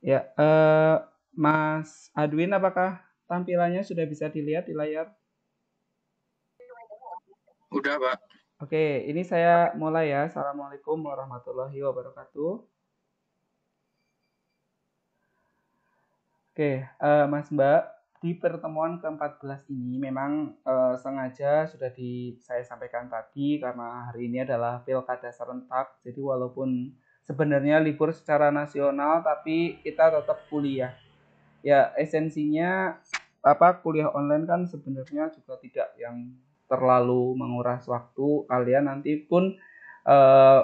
Ya, Mas Adwin, apakah tampilannya sudah bisa dilihat di layar? Udah, Pak. Oke, ini saya mulai ya. Assalamualaikum warahmatullahi wabarakatuh. Oke, Mas Mbak, di pertemuan ke-14 ini memang sengaja sudah saya sampaikan tadi karena hari ini adalah pilkada serentak. Jadi walaupun sebenarnya libur secara nasional, tapi kita tetap kuliah. Ya, esensinya kuliah online kan sebenarnya juga tidak yang terlalu menguras waktu kalian. Nanti pun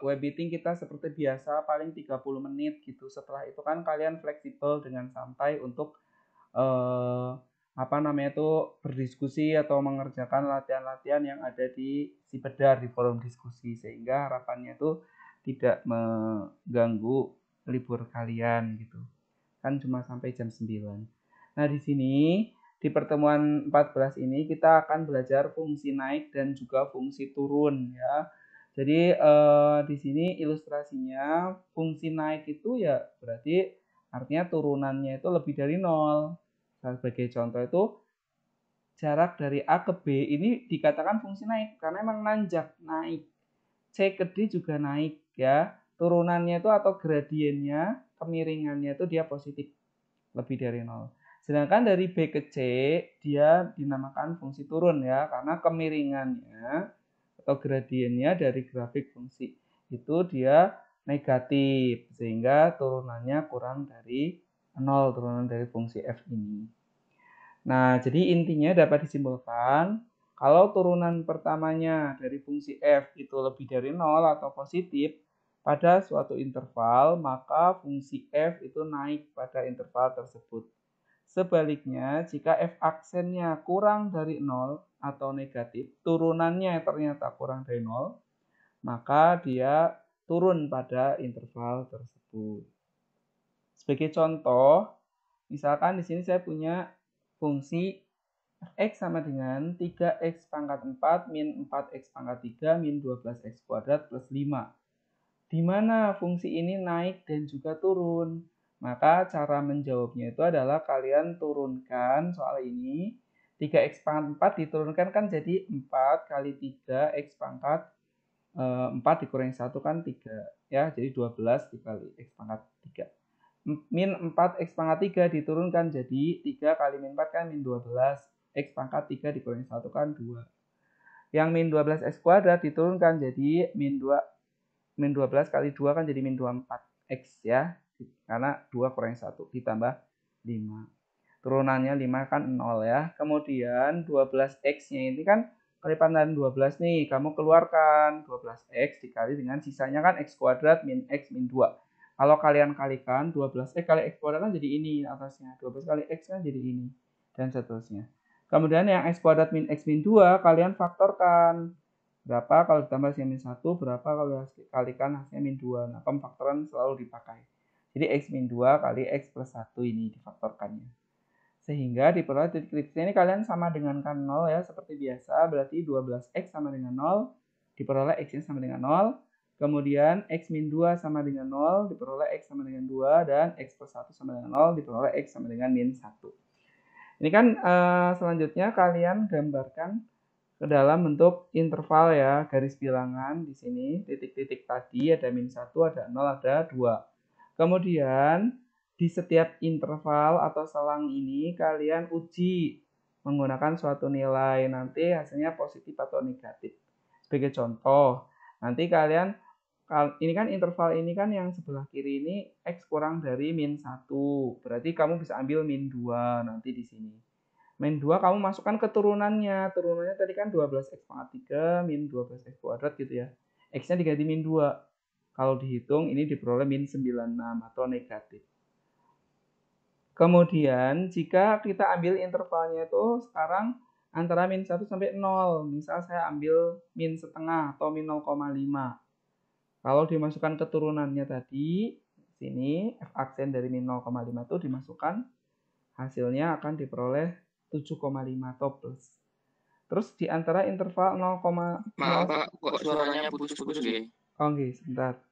web meeting kita seperti biasa paling 30 menit gitu. Setelah itu kan kalian fleksibel dengan santai untuk eh, berdiskusi atau mengerjakan latihan-latihan yang ada di Sipedar di forum diskusi, sehingga harapannya itu tidak mengganggu libur kalian gitu kan, cuma sampai jam 9. Nah, di sini di pertemuan 14 ini kita akan belajar fungsi naik dan juga fungsi turun ya. Jadi di sini ilustrasinya fungsi naik itu ya berarti artinya turunannya itu lebih dari 0. Sebagai contoh itu jarak dari A ke B ini dikatakan fungsi naik karena emang nanjak naik. C ke D juga naik ya. Turunannya itu atau gradiennya, kemiringannya itu dia positif lebih dari 0. Sedangkan dari B ke C dia dinamakan fungsi turun ya, karena kemiringannya atau gradiennya dari grafik fungsi itu dia negatif, sehingga turunannya kurang dari 0, turunan dari fungsi f ini. Nah, jadi intinya dapat disimpulkan kalau turunan pertamanya dari fungsi f itu lebih dari 0 atau positif pada suatu interval, maka fungsi f itu naik pada interval tersebut. Sebaliknya, jika f aksennya kurang dari 0 atau negatif, turunannya ternyata kurang dari 0, maka dia turun pada interval tersebut. Sebagai contoh, misalkan di sini saya punya fungsi f(x) sama dengan 3x pangkat 4 min 4x pangkat 3 min 12x kuadrat plus 5. Di mana fungsi ini naik dan juga turun. Maka cara menjawabnya itu adalah kalian turunkan soal ini. 3x pangkat 4 diturunkan kan jadi 4 kali 3 x pangkat 4 dikurangi 1 kan 3. Ya, jadi 12 dikali x pangkat 3. Min 4x pangkat 3 diturunkan jadi 3 kali min 4 kan min 12. X pangkat 3 dikurangi 1 kan 2. Yang min 12x kuadrat diturunkan jadi min 2. Min 12 kali 2 kan jadi min 24 x ya. Karena 2 kurangi 1 ditambah 5. Turunannya 5 kan 0 ya. Kemudian 12x-nya ini kan kelipan dari 12 nih. Kamu keluarkan 12x dikali dengan sisanya kan x kuadrat min x min 2. Kalau kalian kalikan 12x kali x kuadrat kan jadi ini atasnya. 12 kali x kan jadi ini. Dan seterusnya. Kemudian yang x kuadrat min x min 2 kalian faktorkan. Berapa kalau ditambah hasilnya min 1, berapa kalau kalikan hasilnya min 2. Nah, pemfaktoran selalu dipakai. Jadi x min 2 kali x plus 1 ini difaktorkannya. Sehingga diperoleh titik kritisnya ini kalian sama dengan kan 0 ya, seperti biasa. Berarti 12x sama dengan 0, diperoleh x-nya sama dengan 0. Kemudian x min 2 sama dengan 0, diperoleh x sama dengan 2. Dan x plus 1 sama dengan 0, diperoleh x sama dengan min 1. Ini kan selanjutnya kalian gambarkan ke dalam bentuk interval ya, garis bilangan di sini, titik-titik tadi ada min 1, ada 0, ada 2. Kemudian di setiap interval atau selang ini kalian uji menggunakan suatu nilai, nanti hasilnya positif atau negatif. Sebagai contoh, nanti kalian ini kan interval ini kan yang sebelah kiri ini x kurang dari min 1. Berarti kamu bisa ambil min 2 nanti di sini. Min 2 kamu masukkan ke turunannya. Turunannya tadi kan 12x pangkat 3 min 12x kuadrat gitu ya. X-nya diganti min 2. Kalau dihitung ini diperoleh min 96 atau negatif. Kemudian jika kita ambil intervalnya itu sekarang antara min 1 sampai 0. Misal saya ambil min setengah atau min 0,5. Kalau dimasukkan ke turunannya tadi, sini f aksen dari min 0,5 itu dimasukkan, hasilnya akan diperoleh 7,5 atau plus. Terus di antara interval 0, Maaf, Pak. Kok suaranya putus-putus, gitu? oh, sebentar.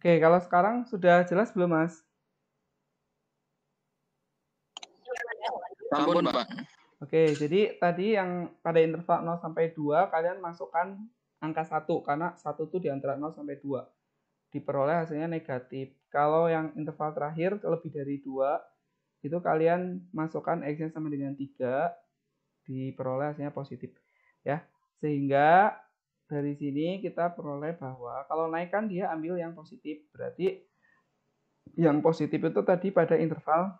Oke, kalau sekarang sudah jelas belum, Mas? Ampun, Pak. Oke, jadi tadi yang pada interval 0 sampai 2 kalian masukkan angka 1 karena 1 itu di antara 0 sampai 2. Diperoleh hasilnya negatif. Kalau yang interval terakhir lebih dari 2 itu kalian masukkan X-nya sama dengan 3, diperoleh hasilnya positif. Ya. Sehingga dari sini kita peroleh bahwa kalau naik kan dia ambil yang positif. Berarti yang positif itu tadi pada interval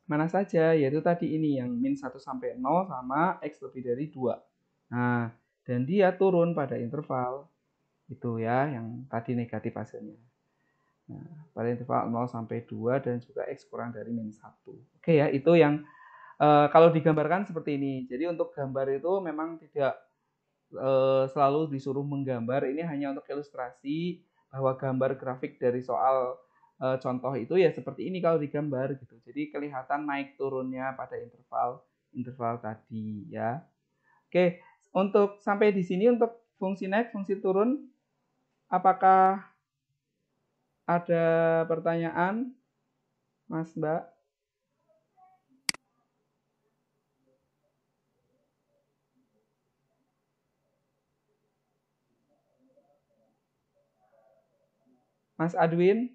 mana saja, yaitu tadi ini yang min 1 sampai 0 sama X lebih dari 2. Nah, dan dia turun pada interval itu ya, yang tadi negatif hasilnya. Nah, pada interval 0 sampai 2 dan juga X kurang dari min 1. Oke ya, itu yang kalau digambarkan seperti ini. Jadi untuk gambar itu memang tidak selalu disuruh menggambar. Ini hanya untuk ilustrasi bahwa gambar grafik dari soal contoh itu ya seperti ini kalau digambar gitu. Jadi kelihatan naik turunnya pada interval tadi ya. Oke, untuk sampai di sini untuk fungsi naik, fungsi turun, apakah ada pertanyaan, Mas Mbak? Mas Adwin?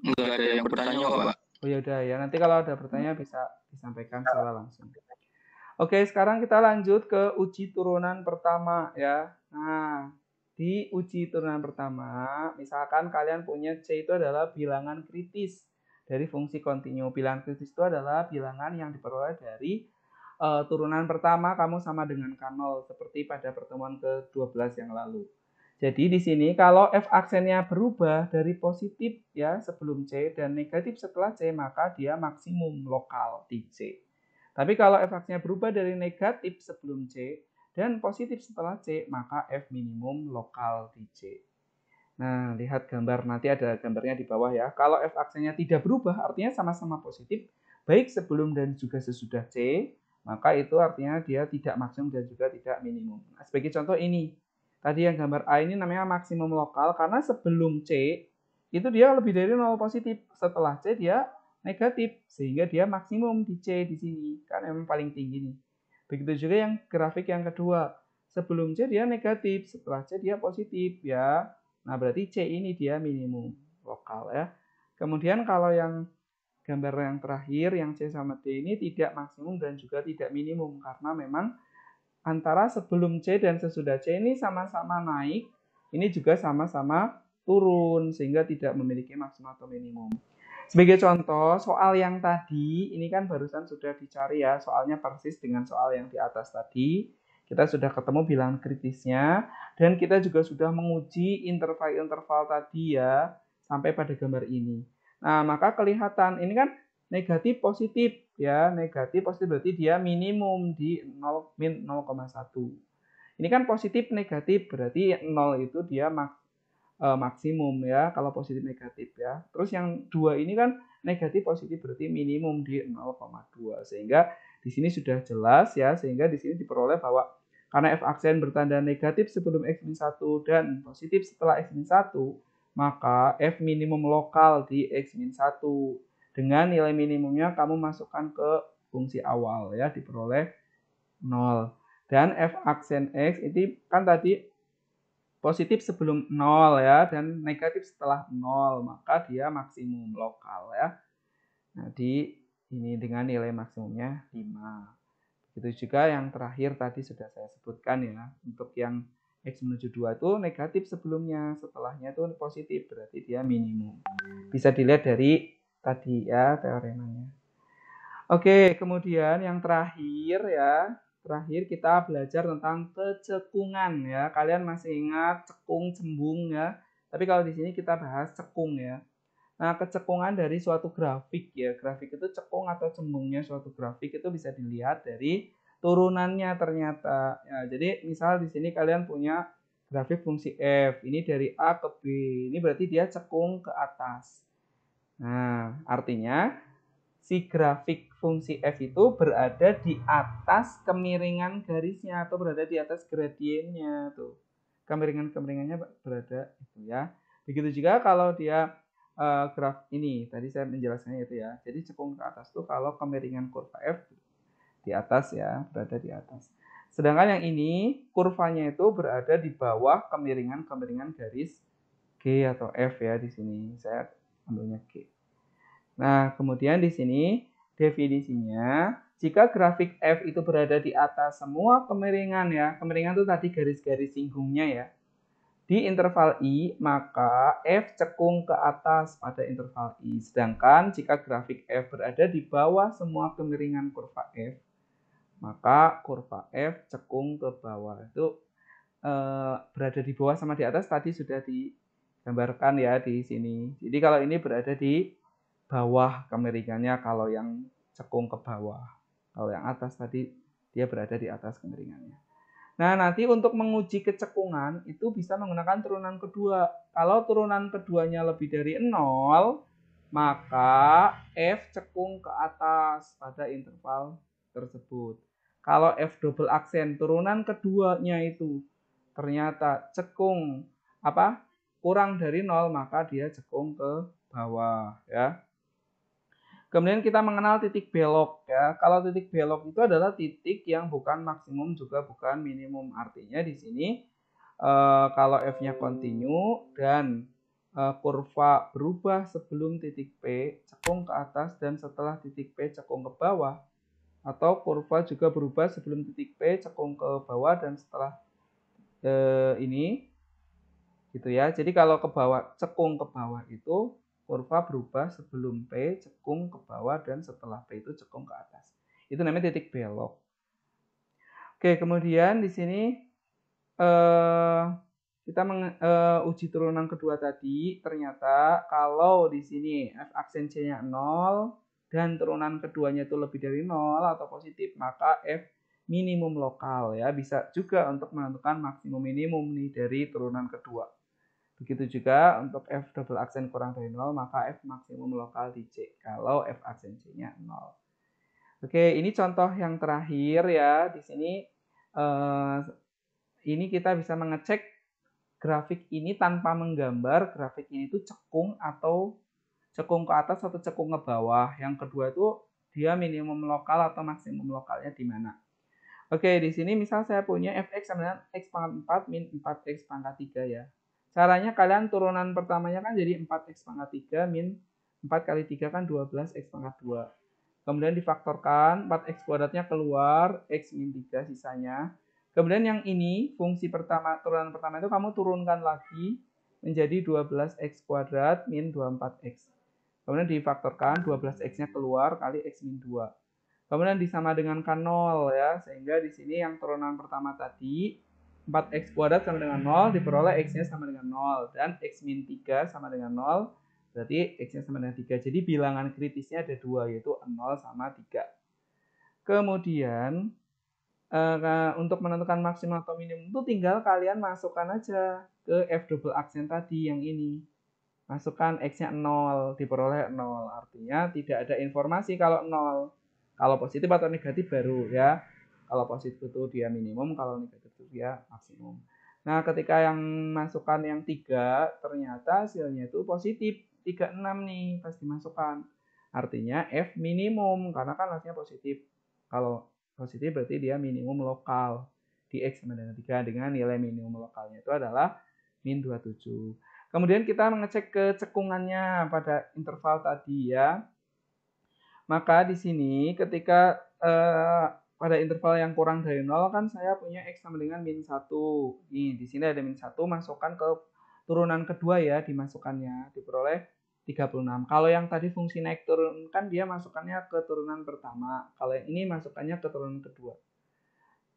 Nggak ada yang bertanya, Pak. Oh ya udah ya, nanti kalau ada pertanyaan bisa disampaikan secara langsung. Oke, sekarang kita lanjut ke uji turunan pertama ya. Nah, di uji turunan pertama, misalkan kalian punya C itu adalah bilangan kritis dari fungsi kontinu. Bilangan kritis itu adalah bilangan yang diperoleh dari turunan pertama kamu sama dengan K0 seperti pada pertemuan ke-12 yang lalu. Jadi di sini kalau F aksennya berubah dari positif ya sebelum C dan negatif setelah C, maka dia maksimum lokal di C. Tapi kalau F aksennya berubah dari negatif sebelum C dan positif setelah C, maka F minimum lokal di C. Nah, lihat gambar, nanti ada gambarnya di bawah ya. Kalau F aksennya tidak berubah, artinya sama-sama positif, baik sebelum dan juga sesudah C, maka itu artinya dia tidak maksimum dan juga tidak minimum. Nah, sebagai contoh ini, tadi yang gambar A ini namanya maksimum lokal, karena sebelum C, itu dia lebih dari 0 positif. Setelah C dia negatif, sehingga dia maksimum di C di sini. Kan memang paling tinggi nih. Begitu juga yang grafik yang kedua. Sebelum C dia negatif, setelah C dia positif ya. Nah, berarti C ini dia minimum lokal ya. Kemudian kalau yang gambar yang terakhir, yang C sama D ini tidak maksimum dan juga tidak minimum. Karena memang antara sebelum C dan sesudah C ini sama-sama naik, ini juga sama-sama turun, sehingga tidak memiliki maksimum atau minimum. Sebagai contoh, soal yang tadi, ini kan barusan sudah dicari ya, soalnya persis dengan soal yang di atas tadi. Kita sudah ketemu bilangan kritisnya, dan kita juga sudah menguji interval-interval tadi ya, sampai pada gambar ini. Nah, maka kelihatan, ini kan negatif positif ya, negatif positif berarti dia minimum di 0 min 0,1. Ini kan positif negatif berarti 0 itu dia maksimum ya kalau positif negatif ya. Terus yang dua ini kan negatif positif berarti minimum di 0,2 sehingga di sini sudah jelas ya, sehingga di sini diperoleh bahwa karena F aksen bertanda negatif sebelum X-1 dan positif setelah X-1, maka F minimum lokal di X-1 dengan nilai minimumnya kamu masukkan ke fungsi awal ya, diperoleh 0. Dan F aksen X ini kan tadi positif sebelum 0 ya dan negatif setelah 0, maka dia maksimum lokal ya. Nah, di ini dengan nilai maksimumnya 5. Begitu juga yang terakhir tadi sudah saya sebutkan ya. Untuk yang X menuju 2 itu negatif sebelumnya, setelahnya itu positif, berarti dia minimum. Bisa dilihat dari tadi ya teoremanya. Oke, kemudian yang terakhir ya. Terakhir kita belajar tentang kecekungan ya. Kalian masih ingat cekung, cembung ya. Tapi kalau di sini kita bahas cekung ya. Nah, kecekungan dari suatu grafik ya. Grafik itu cekung atau cembungnya suatu grafik itu bisa dilihat dari turunannya ternyata. Ya, jadi misal di sini kalian punya grafik fungsi f. Ini dari A ke B. Ini berarti dia cekung ke atas. Nah, artinya si grafik fungsi f itu berada di atas kemiringan garisnya atau berada di atas gradiennya tuh. kemiringan-kemiringannya berada itu ya. Begitu juga kalau dia graf ini, tadi saya menjelaskannya itu ya. Jadi cekung ke atas tuh kalau kemiringan kurva F di atas ya, berada di atas. Sedangkan yang ini kurvanya itu berada di bawah kemiringan-kemiringan garis G atau F ya di sini. Saya ambilnya G. Nah, kemudian di sini definisinya, jika grafik F itu berada di atas semua kemiringan ya, kemiringan itu tadi garis-garis singgungnya ya, di interval I, maka F cekung ke atas pada interval I. Sedangkan jika grafik F berada di bawah semua kemiringan kurva F, maka kurva F cekung ke bawah. Itu berada di bawah sama di atas tadi sudah digambarkan ya di sini. Jadi kalau ini berada di bawah kemiringannya kalau yang cekung ke bawah. Kalau yang atas tadi dia berada di atas kemiringannya. Nah, nanti untuk menguji kecekungan itu bisa menggunakan turunan kedua. Kalau turunan keduanya lebih dari 0, maka F cekung ke atas pada interval tersebut. Kalau F double aksen turunan keduanya itu ternyata cekung kurang dari 0, maka dia cekung ke bawah ya. Kemudian kita mengenal titik belok ya. Kalau titik belok itu adalah titik yang bukan maksimum juga bukan minimum. Artinya di sini kalau F-nya kontinu dan kurva berubah sebelum titik P cekung ke atas dan setelah titik P cekung ke bawah, atau kurva juga berubah sebelum titik P cekung ke bawah dan setelah ini gitu ya. Jadi kalau ke bawah cekung ke bawah itu kurva berubah sebelum P cekung ke bawah dan setelah P itu cekung ke atas. Itu namanya titik belok. Oke, kemudian di sini kita uji turunan kedua tadi. Ternyata kalau di sini F aksen C-nya 0 dan turunan keduanya itu lebih dari 0 atau positif, maka F minimum lokal ya. Bisa juga untuk menentukan maksimum minimum nih dari turunan kedua. Begitu juga untuk F double aksen kurang dari 0, maka F maksimum lokal di C. Kalau F aksen C-nya 0. Oke, ini contoh yang terakhir ya. Di sini ini kita bisa mengecek grafik ini tanpa menggambar grafik ini itu cekung atau cekung ke atas atau cekung ke bawah. Yang kedua itu dia minimum lokal atau maksimum lokalnya di mana. Oke, di sini misal saya punya fx sama dengan x pangkat 4 min 4x pangkat 3 ya. Caranya kalian turunan pertamanya kan jadi 4x pangkat 3 min 4 kali 3 kan 12x pangkat 2. Kemudian difaktorkan, 4x kuadratnya keluar, x min 3 sisanya. Kemudian yang ini, fungsi pertama, turunan pertama itu kamu turunkan lagi menjadi 12x kuadrat min 24x. Kemudian difaktorkan, 12x-nya keluar kali x min 2. Kemudian disama dengankan 0 ya, sehingga di sini yang turunan pertama tadi 4x kuadrat sama dengan 0, diperoleh x-nya sama dengan 0. Dan x min 3 sama dengan 0, berarti x-nya sama dengan 3. Jadi bilangan kritisnya ada 2, yaitu 0 sama 3. Kemudian, untuk menentukan maksimum atau minimum itu tinggal kalian masukkan aja ke F double aksen tadi yang ini. Masukkan x-nya 0, diperoleh 0. Artinya tidak ada informasi kalau 0. Kalau positif atau negatif baru ya. Kalau positif itu dia minimum, kalau negatif itu dia maksimum. Nah, ketika yang masukkan yang 3, ternyata hasilnya itu positif. 36 nih pas dimasukkan. Artinya F minimum, karena kan hasilnya positif. Kalau positif berarti dia minimum lokal. Di X sama dengan 3 dengan nilai minimum lokalnya itu adalah min 27. Kemudian kita mengecek kecekungannya pada interval tadi ya. Maka di sini ketika pada interval yang kurang dari 0 kan saya punya X sama dengan min 1. Nih, di sini ada min 1, masukkan ke turunan kedua ya, dimasukkannya, diperoleh 36. Kalau yang tadi fungsi naik turun kan dia masukkannya ke turunan pertama. Kalau yang ini masukkannya ke turunan kedua.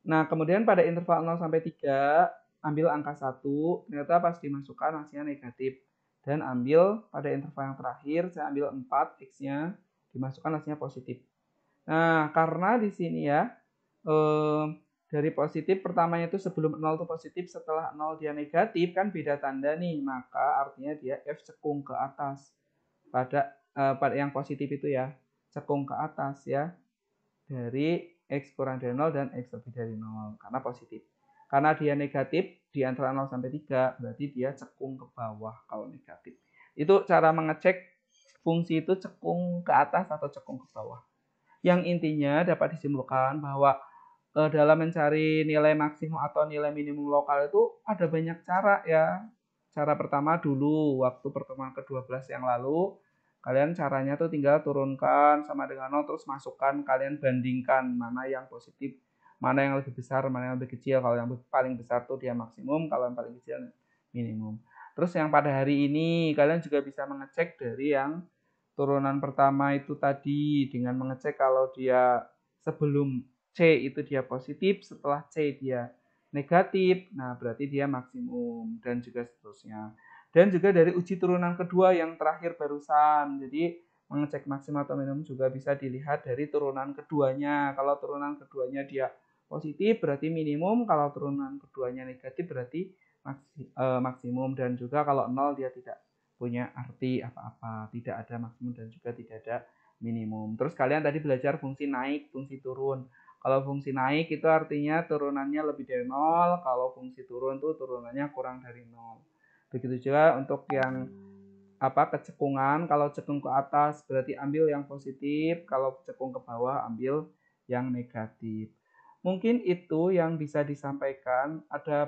Nah, kemudian pada interval 0 sampai 3, ambil angka 1, ternyata pas dimasukkan hasilnya negatif. Dan ambil pada interval yang terakhir, saya ambil 4, X-nya, dimasukkan hasilnya positif. Nah, karena di sini ya, dari positif pertamanya itu sebelum 0 itu positif, setelah 0 dia negatif, kan beda tanda nih, maka artinya dia F cekung ke atas. Pada yang positif itu ya, cekung ke atas ya, dari X kurang dari 0 dan X lebih dari 0, karena positif. Karena dia negatif di antara 0 sampai 3, berarti dia cekung ke bawah kalau negatif. Itu cara mengecek fungsi itu cekung ke atas atau cekung ke bawah. Yang intinya dapat disimpulkan bahwa dalam mencari nilai maksimum atau nilai minimum lokal itu ada banyak cara ya. Cara pertama dulu waktu pertemuan ke-12 yang lalu, kalian caranya tuh tinggal turunkan sama dengan 0 terus masukkan, kalian bandingkan mana yang positif, mana yang lebih besar, mana yang lebih kecil. Kalau yang paling besar tuh dia maksimum, kalau yang paling kecil minimum. Terus yang pada hari ini kalian juga bisa mengecek dari yang turunan pertama itu tadi dengan mengecek kalau dia sebelum C itu dia positif, setelah C dia negatif, nah berarti dia maksimum dan juga seterusnya. Dan juga dari uji turunan kedua yang terakhir barusan, jadi mengecek maksimum atau minimum juga bisa dilihat dari turunan keduanya. Kalau turunan keduanya dia positif berarti minimum, kalau turunan keduanya negatif berarti maksimum, dan juga kalau 0 dia tidak punya arti apa-apa, tidak ada maksimum dan juga tidak ada minimum. Terus kalian tadi belajar fungsi naik, fungsi turun. Kalau fungsi naik itu artinya turunannya lebih dari 0, kalau fungsi turun tuh turunannya kurang dari 0. Begitu juga untuk yang kecekungan, kalau cekung ke atas berarti ambil yang positif, kalau cekung ke bawah ambil yang negatif. Mungkin itu yang bisa disampaikan. Ada